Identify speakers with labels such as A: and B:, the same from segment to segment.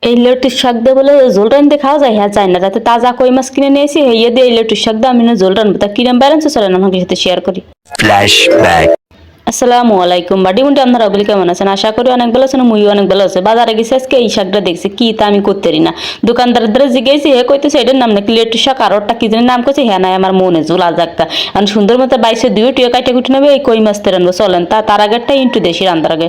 A: এই লেটুর শাক দিয়ে বলে ঝোল রানতে খাওয়া যায়, হ্যাঁ যায় না। রাতে তাজা কই মাছ কিনে নিয়ে এসে হইয়ে দিয়ে এই লেটুর শাক দিয়ে আমি না ঝোল রানবো। তা কিরম ব্যালেন্স চলেন আমাকে সাথে শেয়ার করি।
B: ফ্ল্যাশব্যাক।
A: আসসালামু আলাইকুম বাড়ি মুন্ডি, আপনারা ওগুলি কেমন আছেন? আশা করি অনেক ভালো আছেন, মুই অনেক ভালো আছে। বাজারে গেছি আজকে এই শাকটা দেখছি, কি তা আমি করতে পারি না। দোকানদারের দ্বারা জিজ্ঞেসি, হে কইতেছে এটার নাম নাকি লেটুর শাক, আর ওটা কি জানি নাম করছে, হ্যাঁ নাই আমার মনে জোলা যাক্কা। আর সুন্দর মতো বাইশে দুই টিয়া কাইটে কুটে নেবে এই কই মাছ রানবো চলেন। তার আগেরটা ইন্টু দেশি রান্নার আগে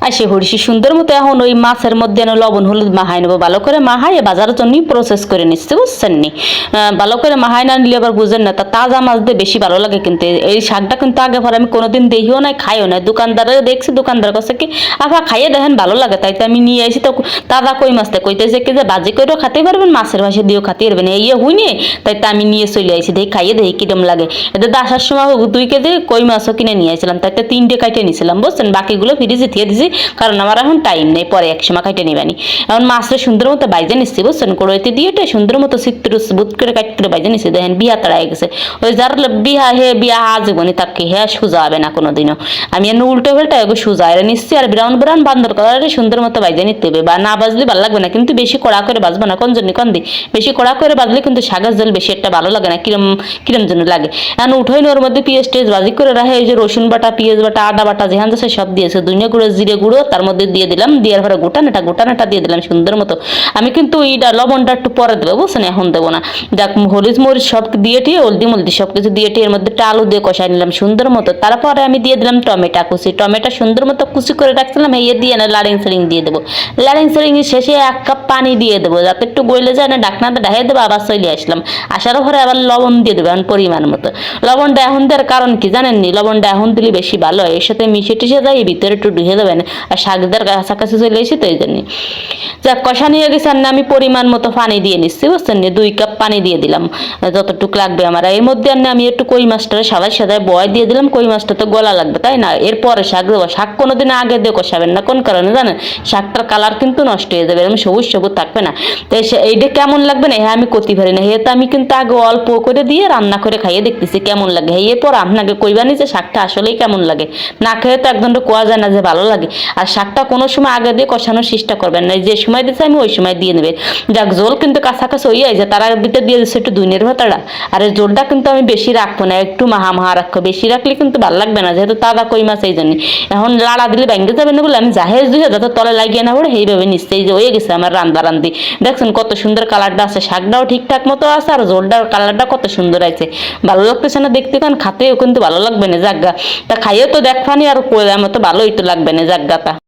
A: আসে হরিষি সুন্দর মতো এখন ওই মাছের মধ্যে লবণ হলুদ মাহাই নেবো, ভালো করে মাহাই বাজারের জন্য প্রসেস করে নিচ্ছে, বুঝছেন নি? ভালো করে মাহাই না নিলে আবার বুঝেন না, তা তাজা মাছ দিয়ে বেশি ভালো লাগে। কিন্তু এই শাকটা কিন্তু আগে পরে আমি কোনোদিন দেখিও নাই, খাইও নাই। দোকানদারে দেখছি, দোকানদার কাছে কি আপা খাইয়ে দেখেন ভালো লাগে, তাই তো আমি নিয়ে আসি। তো তাজা কই মাছটা কইতেছে কি যে বাজি করেও খাতে পারবেন, মাছের ভাষে দিয়েও খাতে পারবেন, এই হুইনে তাই তো আমি নিয়ে চলে আসি, দেখি খাইয়ে দেখি কিরম লাগে। এদের আসার সময় 2 কেজি কই মাছও কিনে নিয়ে আসছিলাম, তাই তো 3টে কাইটে নিয়েছিলাম, বুঝছেন? বাকিগুলো ফ্রিজে দিয়ে দিছি, কারণ আমার এখন টাইম নেই, পরে এক সময় কাটে নিবানি। এখন মাছটা সুন্দর মতো বাইজে নিচ্ছি, বুঝছেন? কড়াইতে দিয়ে সুন্দর মতো চিত্র বুত করে কাট করে বাইজে নিচ্ছি। দেখেন বিয়া তাড়াই গেছে, ওই যার বিয়া আজীবনী তাকে হ্যাঁ সোজা হবে না কোনোদিনও। আমি এনে উল্টো পাল্টা এগো সোজা এর নিচ্ছি, আর ব্রাউন ব্রাউন বান্দর কালারে সুন্দর মতো বাইজে নিতে হবে, বা না বাজলে ভালো লাগবে না। কিন্তু বেশি কড়া করে বাজবো না, কোন জন্য কোন দি বেশি কড়া করে বাজলে কিন্তু শাকের জল বেশি একটা ভালো লাগে না, কিরম কিরম জন্য লাগে। এখন উঠোই ওর মধ্যে পেঁয়াজ টেজ বাজি করে রাখে, এই যে রসুন বাটা, পেঁয়াজ বাটা, আদা বাটা যেখান যাচ্ছে সব দিয়েছে, ধনিয়া গুঁড়ো, জিরে গুঁড়ো তার মধ্যে দিয়ে দিলাম, দেওয়ার পরে গোটানাটা দিয়ে দিলাম সুন্দর মতো। আমি কিন্তু এইটা লবণটা একটু পরে দেবো, বুঝছেন? এখন দেবো না। দেখ হলুদ মরিচ সব দিয়ে টিয়ে হলদি সব কিছু দিয়ে টিয়ে এর মধ্যে একটা আলু দিয়ে কষাই নিলাম সুন্দর মতো। তারপরে আমি দিয়ে দিলাম টমেটো সুন্দর মতো কুচি করে রাখছিলাম, এই দিয়ে না লাড়িং সাড়িং দিয়ে দেবো। লাড়িং সাড়িং শেষে 1 কাপ পানি দিয়ে দেবো, যাতে একটু গইলে যায় না। ডাকনাটা ঢাকিয়ে দেবো, আবার চলে আসলাম। আসার পরে আবার লবণ দিয়ে দেবো পরিমাণ মতো। লবণটা এখন দেওয়ার কারণ কি জানেন নি? লবণটা এখন দিলে বেশি ভালো হয়, এর সাথে মিশে টিশে যায়, ভিতরে একটু ঢুকে দেবেন। আর শাকদার কাছাকাছি চলে এসে তো এই জন্য যাক কষা নিয়ে গেছে। আর আমি পরিমাণ মতো পানি দিয়ে নিচ্ছি, বুঝছেন? 2 কাপ পানি দিয়ে দিলাম, যতটুকু লাগবে আমার। এর মধ্যে আমি একটু কই মাছটা সাদায় বয় দিয়ে দিলাম। কই মাছটা তো গলা লাগবে, তাই না? এরপরে শাক দেবো। শাক কোনোদিন আগে দিয়ে কষাবেন না, কোন কারণে জানেন? শাকটার কালার কিন্তু নষ্ট হয়ে যাবে, এরকম সবুজ সবুজ থাকবে না। তো এইটা কেমন লাগবে না হ্যাঁ আমি করতে পারি না, তো আমি কিন্তু আগে অল্প করে দিয়ে রান্না করে খাইয়ে দেখতেছি কেমন লাগে। এরপর আপনাকে কইবানি যে শাকটা আসলেই কেমন লাগে। না খেয়ে তো একদম কোয়া যায় না যে ভালো লাগে। আর শাকটা কোনো সময় আগে দিয়ে কষানোর চেষ্টা করবেন না, যে সময় দিচ্ছে আমি ওই সময় দিয়ে নেবে। যাক জল কিন্তু কাছাকাছি হয়ে যায়, তার ভিতরে দিয়ে দিচ্ছে একটু দুইনের ভাতাটা। আর এই জলটা কিন্তু আমি বেশি রাখবো না, একটু মাহা রাখবো। বেশি রাখলে কিন্তু ভালো লাগবে না, যেহেতু তাজা কই মাছ এই জন্য। এখন লাড়া দিলে ভেঙে যাবে না বলে আমি জাহেজ দিয়ে যাতে তলে লাগিয়ে না পড়ে সেইভাবে নিশ্চয়ই যে হয়ে গেছে আমার রান্দি। দেখছেন কত সুন্দর কালারটা আছে, শাকটাও ঠিকঠাক মতো আছে, আর জলটার কালারটা কত সুন্দর আছে। ভালো লাগতেছে না দেখতে? কারণ খাতেও কিন্তু ভালো লাগবে না জাগা। তা খাইয়ে তো দেখবানি, আর কইলাম তো ভালোই তো লাগবে না জাগা তা।